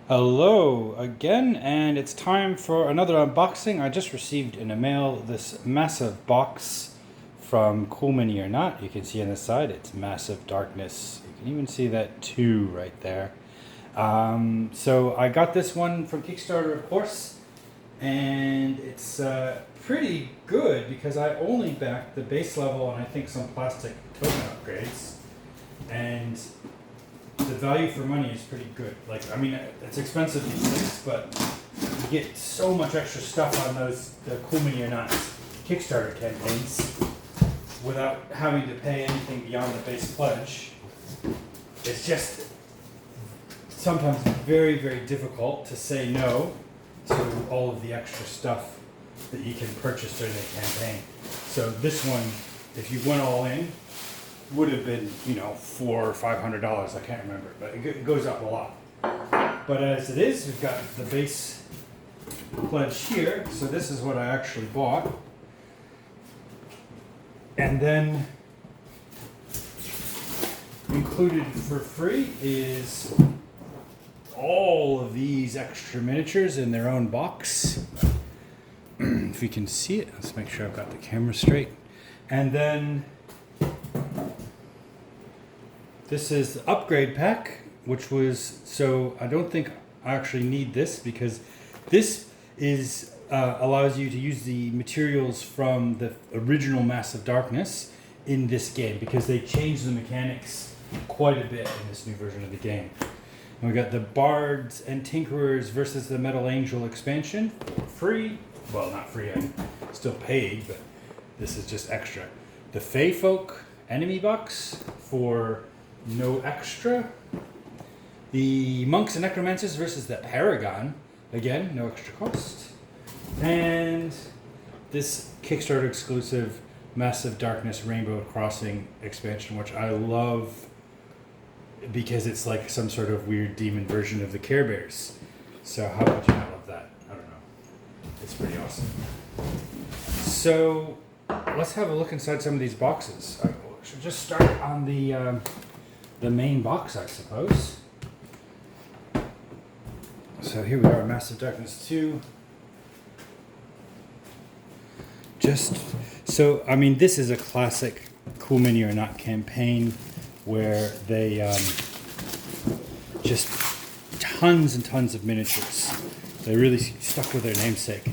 Hello again, and it's time for another unboxing. I just received in the mail this massive box from Cool Mini or Not. You can see on the side it's Massive Darkness. You can even see that 2 right there. So I got this one from Kickstarter, of course, and it's pretty good because I only backed the base level and I think some plastic token upgrades. And the value for money is pretty good. Like, I mean, it's expensive these days, but you get so much extra stuff on the Cool Mini or Not Kickstarter campaigns without having to pay anything beyond the base pledge. It's just sometimes very, very difficult to say no to all of the extra stuff that you can purchase during the campaign. So this one, if you went all in, would have been, $400 or $500. I can't remember, but it goes up a lot. But as it is, we've got the base pledge here. So this is what I actually bought. And then included for free is all of these extra miniatures in their own box. If you can see it, let's make sure I've got the camera straight. And then this is the upgrade pack, which was, so I don't think I actually need this because this is allows you to use the materials from the original Massive Darkness in this game because they changed the mechanics quite a bit in this new version of the game. And we got the Bards and Tinkerers versus the Metal Angel expansion for free. Well, not free, I still paid, but this is just extra. The Fey Folk enemy box for no extra. The Monks and Necromancers versus the Paragon. Again, no extra cost. And this Kickstarter exclusive Massive Darkness Rainbow Crossing expansion, which I love because it's like some sort of weird demon version of the Care Bears. So how would you not love that? I don't know. It's pretty awesome. So let's have a look inside some of these boxes. I should just start on the main box, I suppose. So here we are, Massive Darkness 2. I mean, this is a classic Cool Mini or Not campaign where they just tons and tons of miniatures. They really stuck with their namesake.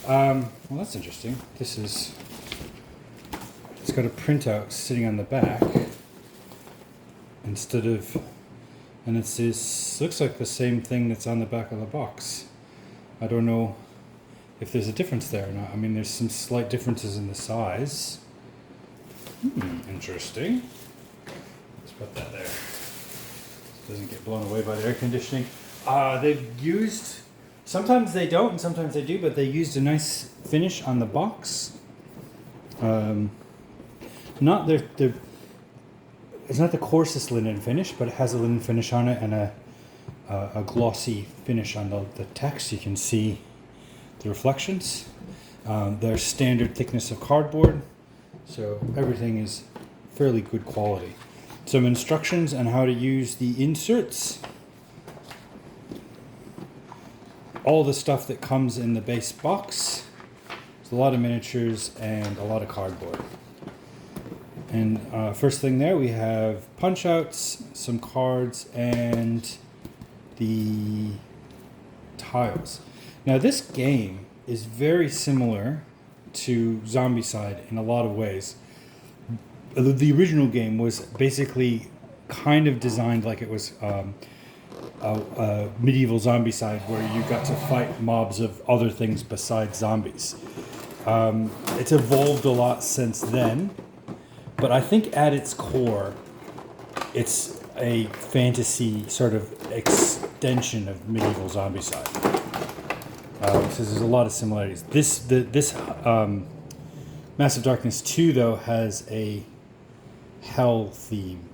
Well, that's interesting. It's got a printout sitting on the back instead of, and it's this looks like the same thing that's on the back of the box. I don't know if there's a difference there or not. I mean, there's some slight differences in the size. Interesting. Let's put that there. It doesn't get blown away by the air conditioning. They've used, sometimes they don't and sometimes they do, but they used a nice finish on the box. It's not the coarsest linen finish, but it has a linen finish on it and a glossy finish on the text. You can see the reflections. They're standard thickness of cardboard, so everything is fairly good quality. Some instructions on how to use the inserts. All the stuff that comes in the base box. There's a lot of miniatures and a lot of cardboard. And first thing there, we have punch outs, some cards, and the tiles. Now this game is very similar to Zombicide in a lot of ways. The original game was basically kind of designed like it was a medieval Zombicide where you got to fight mobs of other things besides zombies. It's evolved a lot since then. But I think at its core, it's a fantasy sort of extension of medieval Zombicide. So there's a lot of similarities. This Massive Darkness 2 though has a hell theme.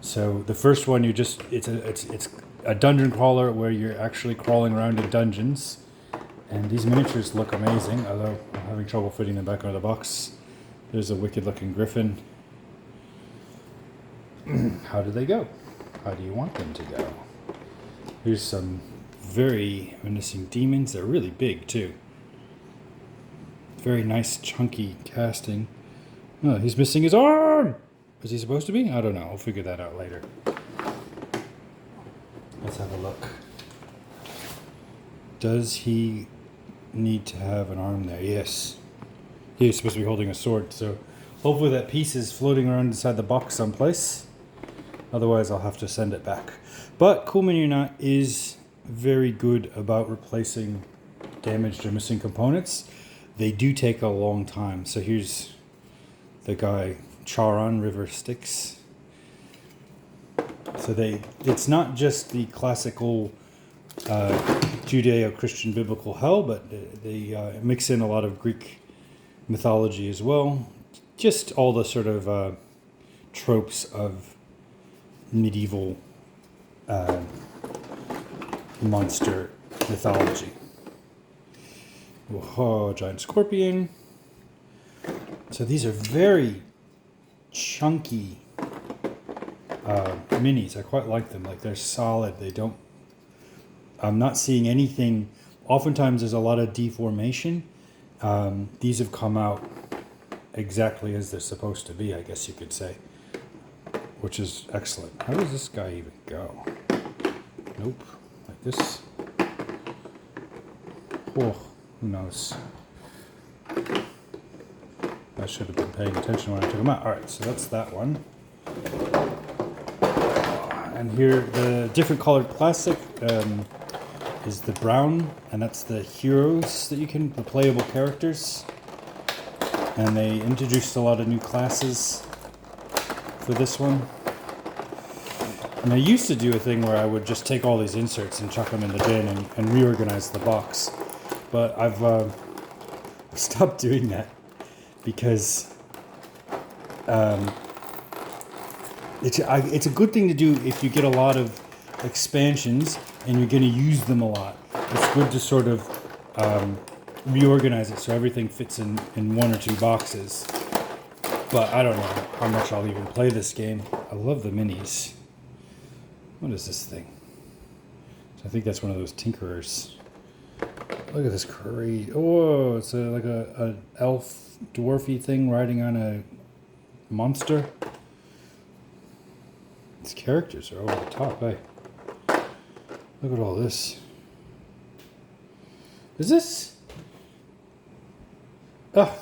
So the first one, it's a dungeon crawler where you're actually crawling around in dungeons, and these miniatures look amazing. Although I'm having trouble fitting them back out of the box. There's a wicked looking griffin. How do they go? How do you want them to go? Here's some very menacing demons. They're really big too. Very nice chunky casting. Oh, he's missing his arm! Is he supposed to be? I don't know. I'll figure that out later. Let's have a look. Does he need to have an arm there? Yes. He is supposed to be holding a sword, so hopefully that piece is floating around inside the box someplace. Otherwise, I'll have to send it back. But Cool Mini or Not is very good about replacing damaged or missing components. They do take a long time. So here's the guy, Charon River Styx. So it's not just the classical Judeo-Christian biblical hell, but they mix in a lot of Greek mythology as well. Just all the sort of tropes of medieval monster mythology. Whoa, giant scorpion. So these are very chunky minis. I quite like them. Like, they're solid. They don't... I'm not seeing anything... Oftentimes there's a lot of deformation. These have come out exactly as they're supposed to be, I guess you could say. Which is excellent. How does this guy even go? Nope. Like this. Oh, who knows? I should have been paying attention when I took them out. Alright, so that's that one. And here, the different colored plastic is the brown, and that's the heroes that you can, the playable characters. And they introduced a lot of new classes for this one. And I used to do a thing where I would just take all these inserts and chuck them in the bin and reorganize the box. But I've stopped doing that because it's a good thing to do if you get a lot of expansions and you're going to use them a lot. It's good to sort of reorganize it so everything fits in one or two boxes. But I don't know how much I'll even play this game. I love the minis. What is this thing? I think that's one of those tinkerers. Look at this crazy. Oh, it's like a elf dwarfy thing riding on a monster. These characters are over the top, eh? Look at all this. Is this... Oh,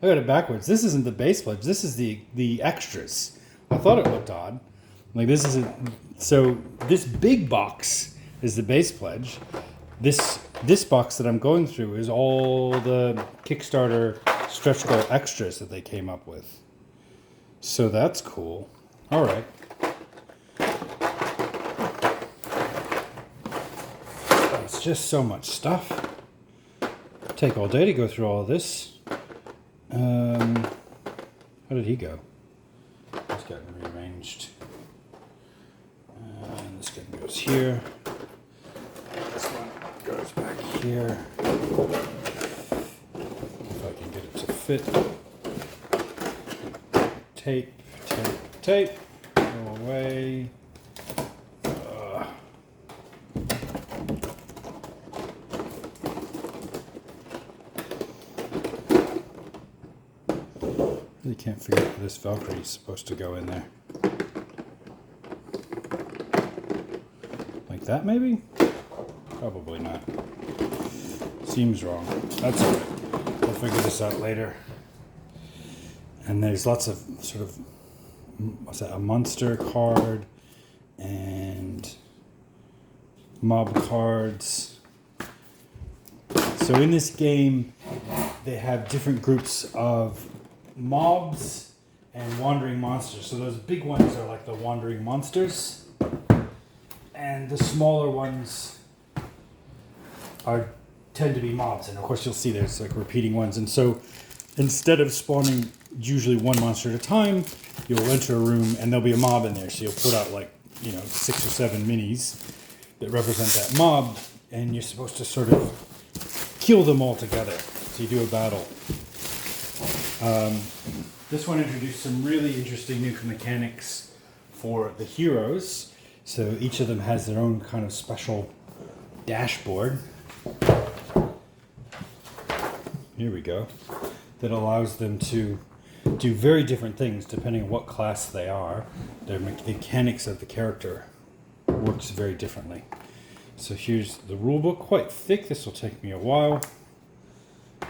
I got it backwards. This isn't the base pledge. This is the extras. I thought it looked odd. Like, this isn't... So this big box is the base pledge. This box that I'm going through is all the Kickstarter stretch goal extras that they came up with. So that's cool. All right. It's just so much stuff. It'll take all day to go through all of this. How did he go? He's gotten rearranged. And this guy goes here. This one goes back here. If I can get it to fit. Tape, tape, tape. Go away. Really can't figure out where this Valkyrie is supposed to go in there. Like that, maybe? Probably not. Seems wrong. That's alright. We'll figure this out later. And there's lots of sort of, what's that, a monster card and mob cards. So in this game, they have different groups of mobs and wandering monsters. So those big ones are like the wandering monsters, and the smaller ones tend to be mobs. And of course you'll see there's like repeating ones. And so instead of spawning usually one monster at a time, you'll enter a room and there'll be a mob in there. So you'll put out like, 6 or 7 minis that represent that mob, and you're supposed to sort of kill them all together. So you do a battle. This one introduced some really interesting new mechanics for the heroes. So each of them has their own kind of special dashboard. Here we go. That allows them to do very different things depending on what class they are. Their mechanics of the character works very differently. So here's the rulebook, quite thick. This will take me a while.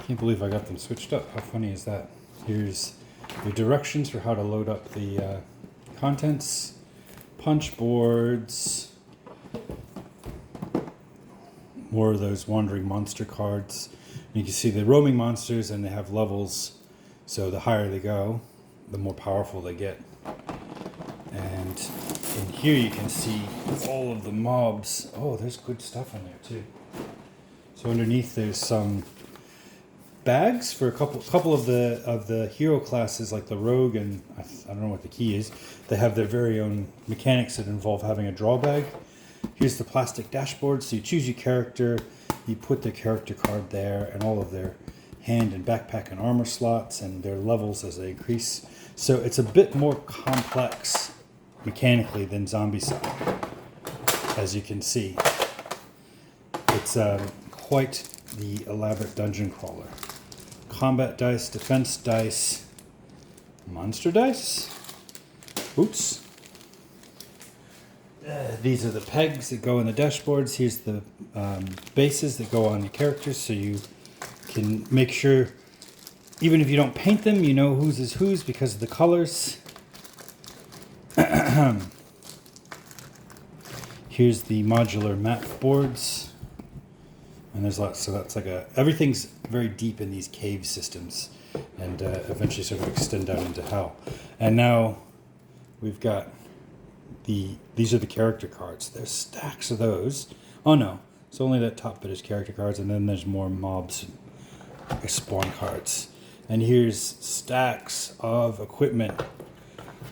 Can't believe I got them switched up. How funny is that? Here's the directions for how to load up the contents, punch boards, more of those wandering monster cards. You can see the roaming monsters, and they have levels, so the higher they go, the more powerful they get. And in here you can see all of the mobs. Oh, there's good stuff in there too. So underneath there's some bags for a couple of the hero classes, like the rogue, and I don't know what the key is. They have their very own mechanics that involve having a draw bag. Here's the plastic dashboard, so you choose your character, you put their character card there, and all of their hand and backpack and armor slots and their levels as they increase. So it's a bit more complex mechanically than Zombicide, as you can see. It's quite the elaborate dungeon crawler. Combat dice, defense dice, monster dice. Oops. These are the pegs that go in the dashboards. Here's the bases that go on the characters, so you can make sure, even if you don't paint them, you know whose is whose because of the colors. Here's the modular map boards, and there's lots. So that's like everything's very deep in these cave systems, and eventually sort of extend out into hell. And now we've got these are the character cards. There's stacks of those. Oh no, it's only that top bit is character cards, and then there's more mobs and spawn cards. And here's stacks of equipment.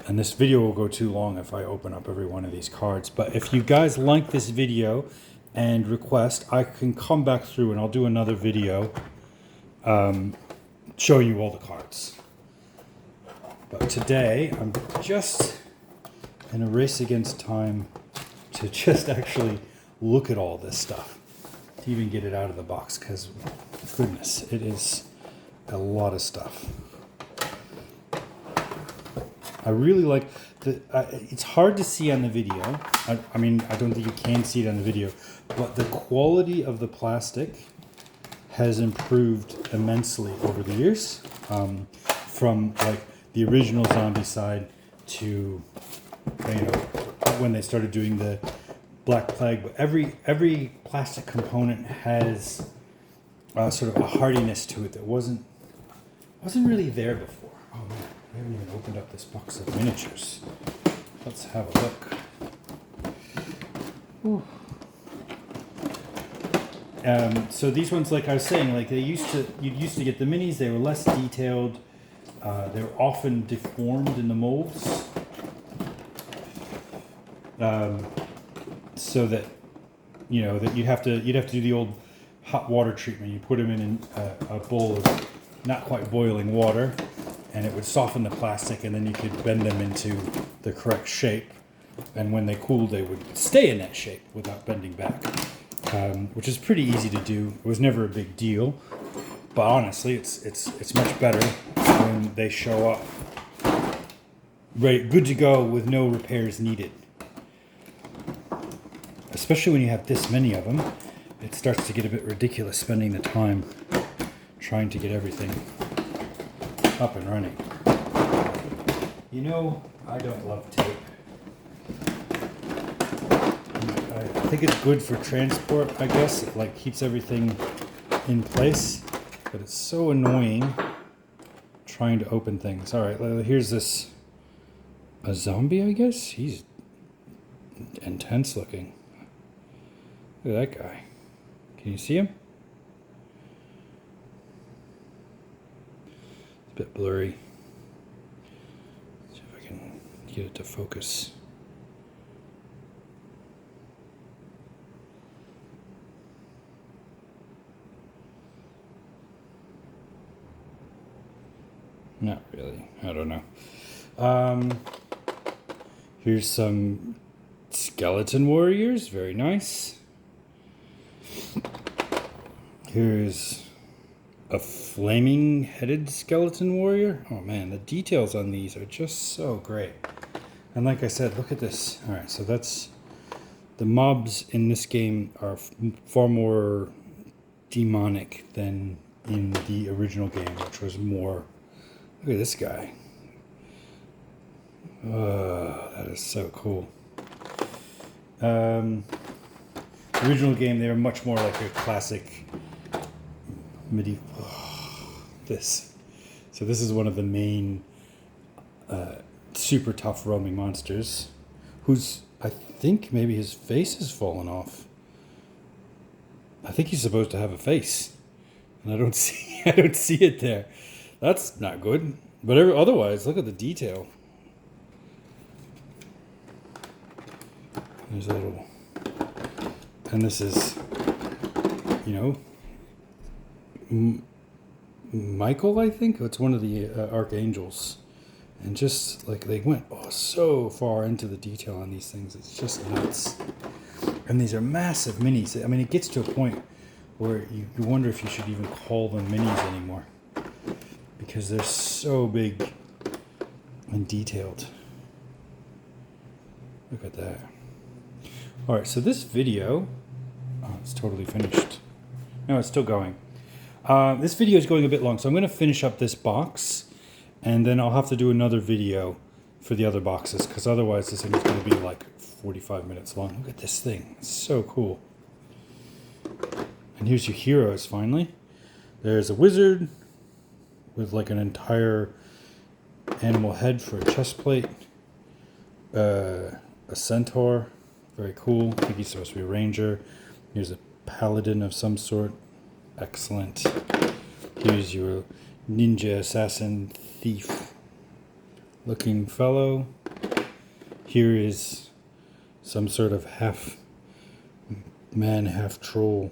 And this video will go too long if I open up every one of these cards. But if you guys like this video and request, I can come back through and I'll do another video showing you all the cards. But today, I'm just in a race against time to just actually look at all this stuff, to even get it out of the box, because goodness, it is a lot of stuff. I really like it's hard to see on the video. I mean, I don't think you can see it on the video, but the quality of the plastic has improved immensely over the years, from like the original Zombicide to, you know, when they started doing the Black Plague. But every plastic component has sort of a hardiness to it that wasn't really there before. Oh man, I haven't even opened up this box of miniatures. Let's have a look. Ooh. So these ones, like I was saying, like you used to get the minis. They were less detailed. They were often deformed in the molds, so that that you'd have to do the old hot water treatment. You put them in a bowl of not quite boiling water, and it would soften the plastic, and then you could bend them into the correct shape. And when they cooled, they would stay in that shape without bending back, which is pretty easy to do. It was never a big deal, but honestly, it's much better when they show up good to go with no repairs needed. Especially when you have this many of them, it starts to get a bit ridiculous spending the time trying to get everything up and running. You know, I don't love tape. I think it's good for transport, I guess. It like keeps everything in place, but it's so annoying trying to open things. All right, here's a zombie, I guess. He's intense looking. Look at that guy. Can you see him? It's a bit blurry. See if I can get it to focus. Not really. I don't know. Here's some skeleton warriors. Very nice. Here's a flaming headed skeleton warrior. Oh man, the details on these are just so great. And like I said, look at this. All right, so that's the mobs in this game are far more demonic than in the original game, which was more. Look at this guy. Oh, that is so cool. The original game, they were much more like a classic medieval. This. So this is one of the main super tough roaming monsters, who's, I think maybe his face has fallen off. I think he's supposed to have a face, and I don't see it there. That's not good. But otherwise, look at the detail. There's a little, and this is, Michael, I think it's one of the archangels, and just like they went so far into the detail on these things, it's just nuts. And these are massive minis. I mean, it gets to a point where you wonder if you should even call them minis anymore, because they're so big and detailed. Look at that. All right, so this video, it's totally finished. No, it's still going. This video is going a bit long, so I'm going to finish up this box, and then I'll have to do another video for the other boxes, because otherwise this thing is going to be like 45 minutes long. Look at this thing. It's so cool. And here's your heroes, finally. There's a wizard with like an entire animal head for a chest plate. A centaur. Very cool. I think he's supposed to be a ranger. Here's a paladin of some sort. Excellent. Here's your ninja assassin thief looking fellow. Here is some sort of half man, half troll,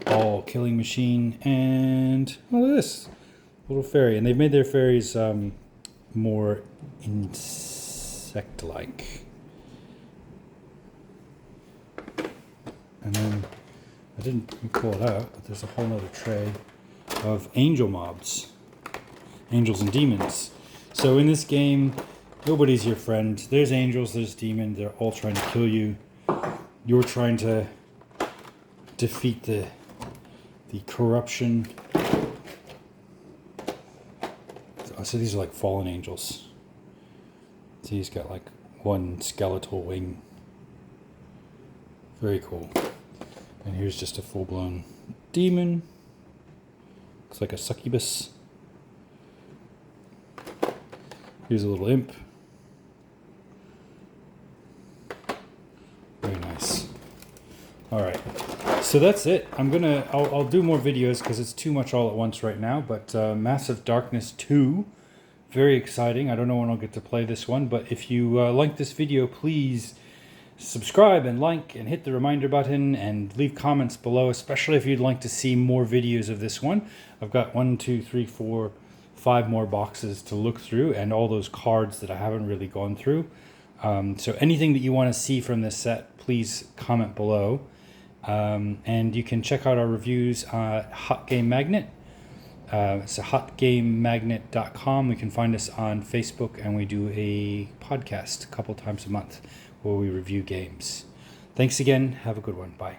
all killing machine. And look at this little fairy. And they've made their fairies more insect-like. And then I didn't pull it out, but there's a whole other tray of angel mobs, angels and demons. So in this game, nobody's your friend. There's angels, there's demons. They're all trying to kill you. You're trying to defeat the corruption. So these are like fallen angels. See, he's got like one skeletal wing. Very cool. And here's just a full-blown demon. Looks like a succubus. Here's a little imp. Very nice. All right, so that's it. I'll do more videos because it's too much all at once right now. But Massive Darkness 2, very exciting. I don't know when I'll get to play this one, but if you like this video, please subscribe and like and hit the reminder button and leave comments below, especially if you'd like to see more videos of this one. I've got 1, 2, 3, 4, 5 more boxes to look through, and all those cards that I haven't really gone through. So anything that you want to see from this set, please comment below. And you can check out our reviews at Hot Game Magnet. It's hotgamemagnet.com. You can find us on Facebook, and we do a podcast a couple times a month where we review games. Thanks again. Have a good one. Bye.